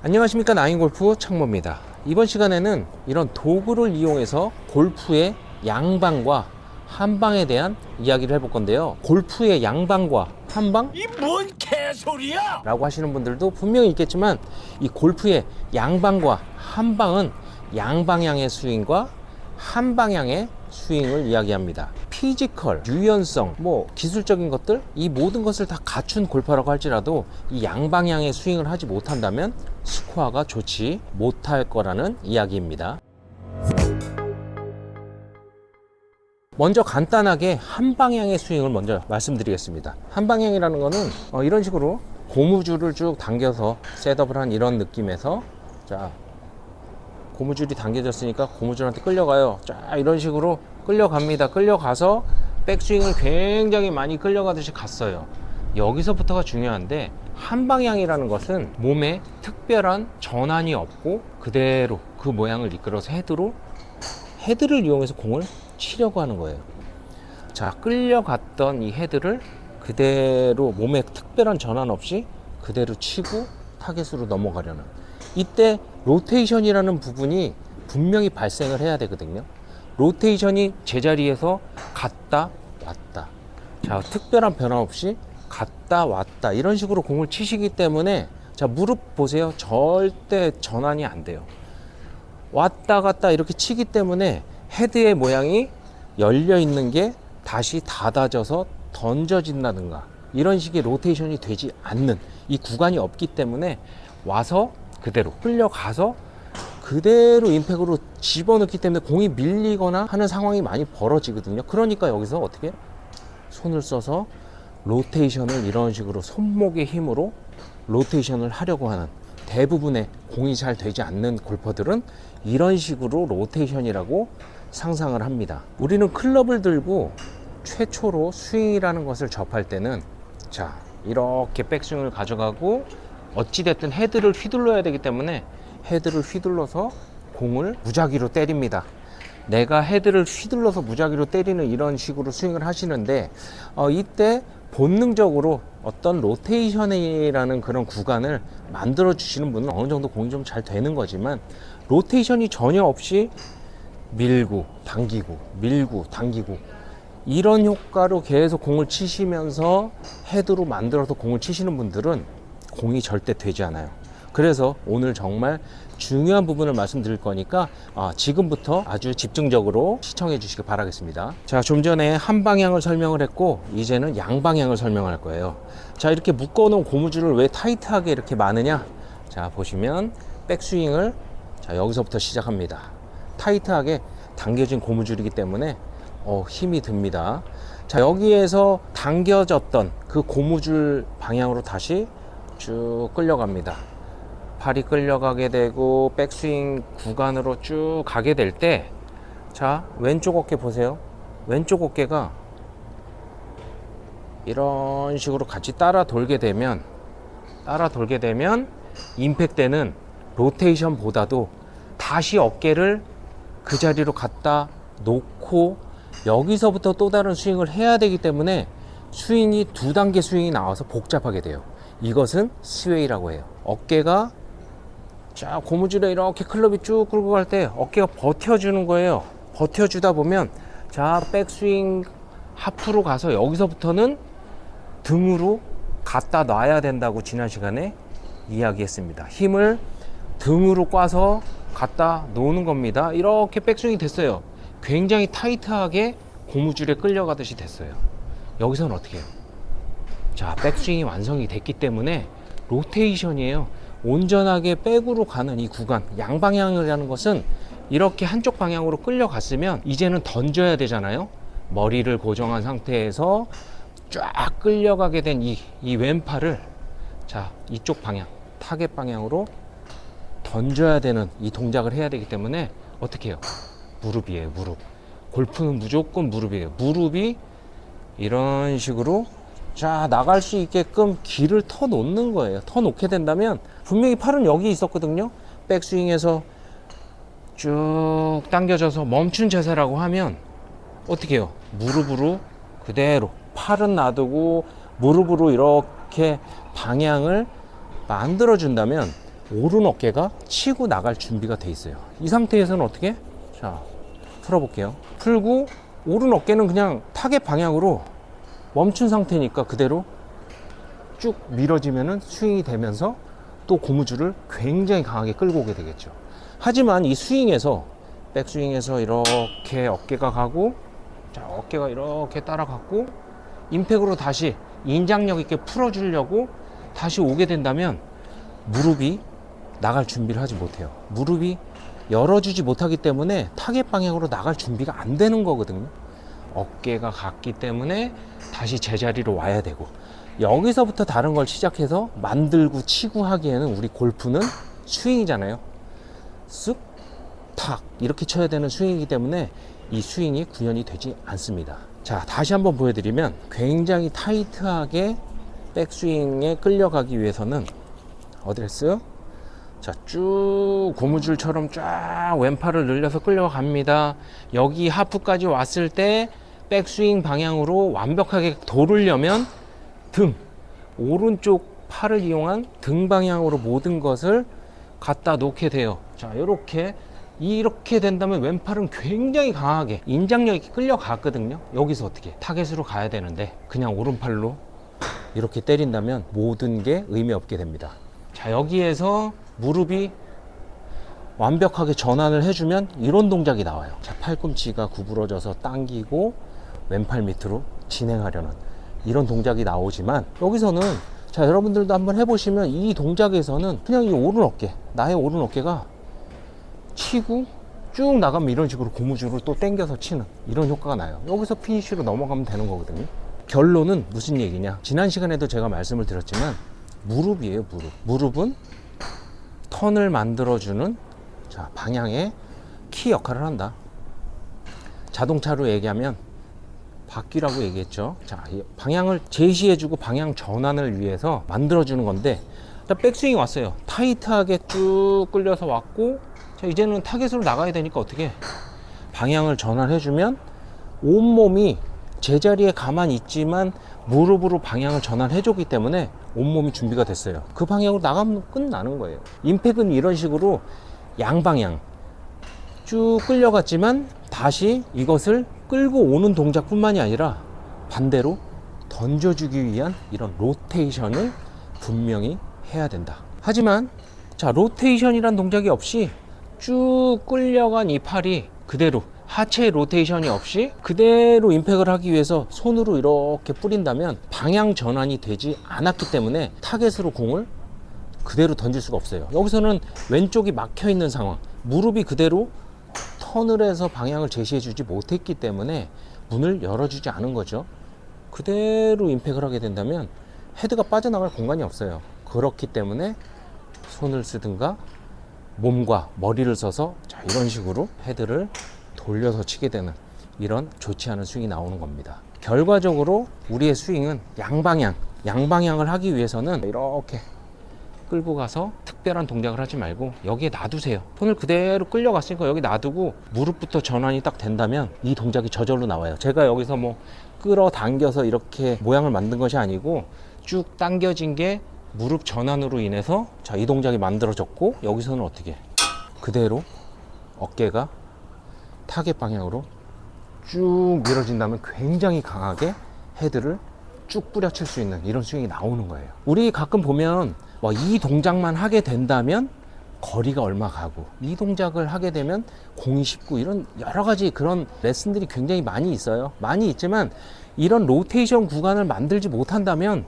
안녕하십니까, 나인골프 창모입니다. 이번 시간에는 이런 도구를 이용해서 골프의 양방과 한방에 대한 이야기를 해볼 건데요. 골프의 양방과 한방? 이 뭔 개소리야! 라고 하시는 분들도 분명히 있겠지만, 이 골프의 양방과 한방은 양방향의 스윙과 한방향의 스윙을 이야기합니다. 피지컬, 유연성, 기술적인 것들, 이 모든 것을 다 갖춘 골퍼라고 할지라도 이 양방향의 스윙을 하지 못한다면 스코어가 좋지 못할 거라는 이야기입니다. 먼저 간단하게 한방향의 스윙을 먼저 말씀드리겠습니다. 한방향이라는 거는 이런 식으로 고무줄을 쭉 당겨서 셋업을 한 이런 느낌에서, 자, 고무줄이 당겨졌으니까 고무줄한테 끌려가요. 자, 이런 식으로 끌려갑니다. 끌려가서 백스윙을 굉장히 많이 끌려가듯이 갔어요. 여기서부터가 중요한데, 한방향이라는 것은 몸에 특별한 전환이 없고 그대로 그 모양을 이끌어서 헤드를 이용해서 공을 치려고 하는 거예요. 자, 끌려갔던 이 헤드를 그대로 몸에 특별한 전환 없이 그대로 치고 타겟으로 넘어가려는, 이때 로테이션이라는 부분이 분명히 발생을 해야 되거든요. 로테이션이 제자리에서 갔다 왔다, 자, 특별한 변화 없이 갔다 왔다, 이런 식으로 공을 치시기 때문에, 자, 무릎 보세요. 절대 전환이 안 돼요. 왔다 갔다 이렇게 치기 때문에 헤드의 모양이 열려 있는 게 다시 닫아져서 던져진다든가 이런 식의 로테이션이 되지 않는 이 구간이 없기 때문에, 와서 그대로 끌려가서 그대로 임팩으로 집어넣기 때문에 공이 밀리거나 하는 상황이 많이 벌어지거든요. 그러니까 여기서 어떻게 손을 써서 로테이션을 이런 식으로 손목의 힘으로 로테이션을 하려고 하는, 대부분의 공이 잘 되지 않는 골퍼들은 이런 식으로 로테이션이라고 상상을 합니다. 우리는 클럽을 들고 최초로 스윙이라는 것을 접할 때는, 자, 이렇게 백스윙을 가져가고 어찌됐든 헤드를 휘둘러야 되기 때문에 헤드를 휘둘러서 공을 무작위로 때립니다. 내가 헤드를 휘둘러서 무작위로 때리는 이런 식으로 스윙을 하시는데, 이때 본능적으로 어떤 로테이션이라는 그런 구간을 만들어 주시는 분은 어느 정도 공이 좀 잘 되는 거지만, 로테이션이 전혀 없이 밀고 당기고 밀고 당기고 이런 효과로 계속 공을 치시면서 헤드로 만들어서 공을 치시는 분들은 공이 절대 되지 않아요. 그래서 오늘 정말 중요한 부분을 말씀드릴 거니까 지금부터 아주 집중적으로 시청해 주시기 바라겠습니다. 자, 좀 전에 한 방향을 설명을 했고, 이제는 양방향을 설명할 거예요. 자, 이렇게 묶어 놓은 고무줄을 왜 타이트하게 이렇게 많으냐? 자, 보시면 백스윙을, 자, 여기서부터 시작합니다. 타이트하게 당겨진 고무줄이기 때문에 힘이 듭니다. 자, 여기에서 당겨졌던 그 고무줄 방향으로 다시 쭉 끌려갑니다. 팔이 끌려가게 되고 백스윙 구간으로 쭉 가게 될 때, 자, 왼쪽 어깨 보세요. 왼쪽 어깨가 이런 식으로 같이 따라 돌게 되면 임팩 때는 로테이션보다도 다시 어깨를 그 자리로 갖다 놓고 여기서부터 또 다른 스윙을 해야 되기 때문에 스윙이 두 단계 스윙이 나와서 복잡하게 돼요. 이것은 스웨이라고 해요. 어깨가, 자, 고무줄에 이렇게 클럽이 쭉 끌고 갈 때 어깨가 버텨주는 거예요. 버텨주다 보면, 자, 백스윙 하프로 가서 여기서부터는 등으로 갖다 놔야 된다고 지난 시간에 이야기했습니다. 힘을 등으로 꽈서 갖다 놓는 겁니다. 이렇게 백스윙이 됐어요. 굉장히 타이트하게 고무줄에 끌려가듯이 됐어요. 여기서는 어떻게 해요? 자, 백스윙이 완성이 됐기 때문에 로테이션이에요. 온전하게 백으로 가는 이 구간, 양방향이라는 것은 이렇게 한쪽 방향으로 끌려갔으면 이제는 던져야 되잖아요. 머리를 고정한 상태에서 쫙 끌려가게 된 이 왼팔을, 자, 이쪽 방향, 타겟 방향으로 던져야 되는 이 동작을 해야 되기 때문에 어떻게 해요? 무릎이에요, 무릎. 골프는 무조건 무릎이에요. 무릎이 이런 식으로, 자, 나갈 수 있게끔 길을 터 놓는 거예요. 터 놓게 된다면, 분명히 팔은 여기 있었거든요. 백스윙에서 쭉 당겨져서 멈춘 자세라고 하면 어떻게 해요? 무릎으로 그대로 팔은 놔두고 무릎으로 이렇게 방향을 만들어 준다면 오른 어깨가 치고 나갈 준비가 돼 있어요. 이 상태에서는 어떻게? 자, 풀어볼게요. 풀고 오른 어깨는 그냥 타겟 방향으로 멈춘 상태니까 그대로 쭉 밀어지면은 스윙이 되면서 또 고무줄을 굉장히 강하게 끌고 오게 되겠죠. 하지만 이 스윙에서 백스윙에서 이렇게 어깨가 가고, 자, 어깨가 이렇게 따라갔고, 임팩으로 다시 인장력 있게 풀어주려고 다시 오게 된다면 무릎이 나갈 준비를 하지 못해요. 무릎이 열어주지 못하기 때문에 타겟 방향으로 나갈 준비가 안 되는 거거든요. 어깨가 갔기 때문에 다시 제자리로 와야 되고, 여기서부터 다른 걸 시작해서 만들고 치고 하기에는 우리 골프는 스윙이잖아요. 쓱, 탁 이렇게 쳐야 되는 스윙이기 때문에 이 스윙이 구현이 되지 않습니다. 자, 다시 한번 보여드리면 굉장히 타이트하게 백스윙에 끌려가기 위해서는 어디를 했어요? 자, 쭉 고무줄처럼 쫙 왼팔을 늘려서 끌려갑니다. 여기 하프까지 왔을 때 백스윙 방향으로 완벽하게 돌으려면 등, 오른쪽 팔을 이용한 등 방향으로 모든 것을 갖다 놓게 돼요. 자, 이렇게 된다면 왼팔은 굉장히 강하게 인장력 있게 끌려갔거든요. 여기서 어떻게 타겟으로 가야 되는데 그냥 오른팔로 이렇게 때린다면 모든 게 의미 없게 됩니다. 자, 여기에서 무릎이 완벽하게 전환을 해주면 이런 동작이 나와요. 자, 팔꿈치가 구부러져서 당기고 왼팔 밑으로 진행하려는 이런 동작이 나오지만, 여기서는 자, 여러분들도 한번 해보시면 이 동작에서는 그냥 이 오른 어깨, 나의 오른 어깨가 치고 쭉 나가면 이런 식으로 고무줄을 또 당겨서 치는 이런 효과가 나요. 여기서 피니쉬로 넘어가면 되는 거거든요. 결론은 무슨 얘기냐, 지난 시간에도 제가 말씀을 드렸지만 무릎이에요. 무릎은 턴을 만들어주는, 자, 방향의 키 역할을 한다. 자동차로 얘기하면 바퀴라고 얘기했죠. 자, 이 방향을 제시해주고 방향 전환을 위해서 만들어주는 건데, 자, 백스윙이 왔어요. 타이트하게 쭉 끌려서 왔고, 자, 이제는 타겟으로 나가야 되니까 어떻게 방향을 전환해주면 온몸이 제자리에 가만히 있지만 무릎으로 방향을 전환해줬기 때문에 온몸이 준비가 됐어요. 그 방향으로 나가면 끝나는 거예요. 임팩은 이런 식으로 양방향 쭉 끌려갔지만 다시 이것을 끌고 오는 동작뿐만이 아니라 반대로 던져주기 위한 이런 로테이션을 분명히 해야 된다. 하지만 자, 로테이션이란 동작이 없이 쭉 끌려간 이 팔이 그대로 하체 로테이션이 없이 그대로 임팩을 하기 위해서 손으로 이렇게 뿌린다면 방향 전환이 되지 않았기 때문에 타겟으로 공을 그대로 던질 수가 없어요. 여기서는 왼쪽이 막혀 있는 상황, 무릎이 그대로 턴을 해서 방향을 제시해 주지 못했기 때문에 문을 열어주지 않은 거죠. 그대로 임팩을 하게 된다면 헤드가 빠져나갈 공간이 없어요. 그렇기 때문에 손을 쓰든가 몸과 머리를 써서, 자, 이런 식으로 헤드를 돌려서 치게 되는 이런 좋지 않은 스윙이 나오는 겁니다. 결과적으로 우리의 스윙은 양방향을 하기 위해서는 이렇게 끌고 가서 특별한 동작을 하지 말고 여기에 놔두세요. 손을 그대로 끌려갔으니까 여기 놔두고 무릎부터 전환이 딱 된다면 이 동작이 저절로 나와요. 제가 여기서 뭐 끌어당겨서 이렇게 모양을 만든 것이 아니고 쭉 당겨진 게 무릎 전환으로 인해서, 자, 이 동작이 만들어졌고, 여기서는 어떻게 그대로 어깨가 타겟 방향으로 쭉 밀어진다면 굉장히 강하게 헤드를 쭉 뿌려칠 수 있는 이런 스윙이 나오는 거예요. 우리 가끔 보면 뭐 이 동작만 하게 된다면 거리가 얼마 가고, 이 동작을 하게 되면 공이 쉽고, 이런 여러 가지 그런 레슨들이 굉장히 많이 있어요. 많이 있지만 이런 로테이션 구간을 만들지 못한다면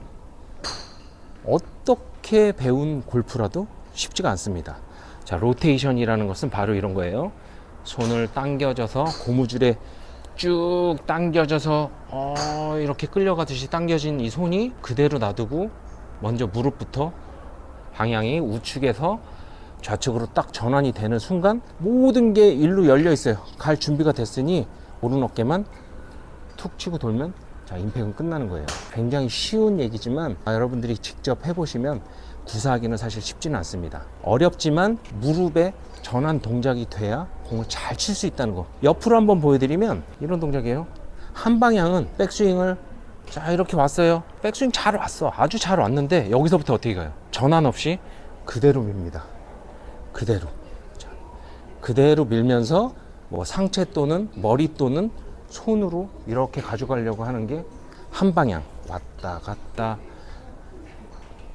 어떻게 배운 골프라도 쉽지가 않습니다. 자, 로테이션이라는 것은 바로 이런 거예요. 손을 당겨져서 고무줄에 쭉 당겨져서 이렇게 끌려가듯이 당겨진 이 손이 그대로 놔두고 먼저 무릎부터 방향이 우측에서 좌측으로 딱 전환이 되는 순간 모든 게 일로 열려 있어요. 갈 준비가 됐으니 오른 어깨만 툭 치고 돌면, 자, 임팩은 끝나는 거예요. 굉장히 쉬운 얘기지만 여러분들이 직접 해보시면 구사하기는 사실 쉽지는 않습니다. 어렵지만 무릎에 전환 동작이 돼야 공을 잘 칠 수 있다는 거. 옆으로 한번 보여드리면 이런 동작이에요. 한 방향은 백스윙을, 자, 이렇게 왔어요. 백스윙 잘 왔어. 아주 잘 왔는데 여기서부터 어떻게 가요? 전환 없이 그대로 밉니다. 그대로. 자, 그대로 밀면서 뭐 상체 또는 머리 또는 손으로 이렇게 가져가려고 하는 게 한 방향. 왔다 갔다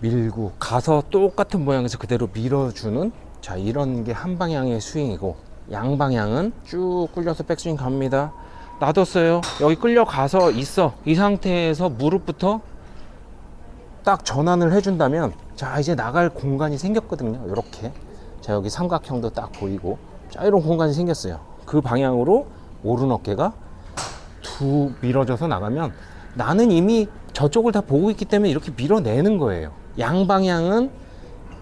밀고 가서 똑같은 모양에서 그대로 밀어주는, 자, 이런 게 한 방향의 스윙이고, 양방향은 쭉 끌려서 백스윙 갑니다. 놔뒀어요. 여기 끌려가서 있어. 이 상태에서 무릎부터 딱 전환을 해준다면, 자, 이제 나갈 공간이 생겼거든요. 이렇게. 자, 여기 삼각형도 딱 보이고, 자, 이런 공간이 생겼어요. 그 방향으로 오른 어깨가 툭 밀어져서 나가면 나는 이미 저쪽을 다 보고 있기 때문에 이렇게 밀어내는 거예요. 양방향은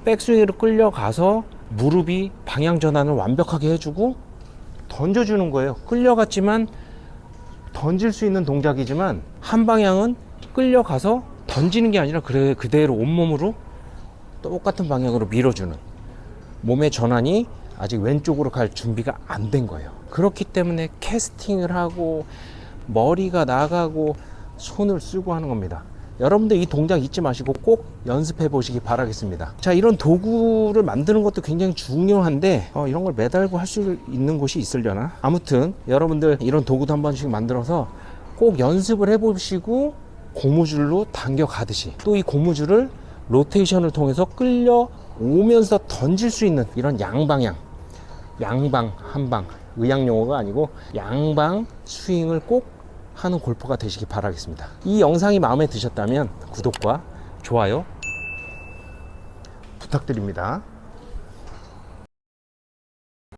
백스윙으로 끌려가서 무릎이 방향 전환을 완벽하게 해주고 던져주는 거예요. 끌려갔지만 던질 수 있는 동작이지만, 한 방향은 끌려가서 던지는 게 아니라 그대로 온몸으로 똑같은 방향으로 밀어주는, 몸의 전환이 아직 왼쪽으로 갈 준비가 안 된 거예요. 그렇기 때문에 캐스팅을 하고 머리가 나가고 손을 쓰고 하는 겁니다. 여러분들 이 동작 잊지 마시고 꼭 연습해 보시기 바라겠습니다. 자, 이런 도구를 만드는 것도 굉장히 중요한데 이런 걸 매달고 할 수 있는 곳이 있으려나? 아무튼 여러분들 이런 도구도 한 번씩 만들어서 꼭 연습을 해 보시고 고무줄로 당겨 가듯이, 또 이 고무줄을 로테이션을 통해서 끌려 오면서 던질 수 있는 이런 양방향, 양방, 한방, 의학 용어가 아니고 양방 스윙을 꼭 하는 골퍼가 되시기 바라겠습니다. 이 영상이 마음에 드셨다면 구독과 좋아요 부탁드립니다.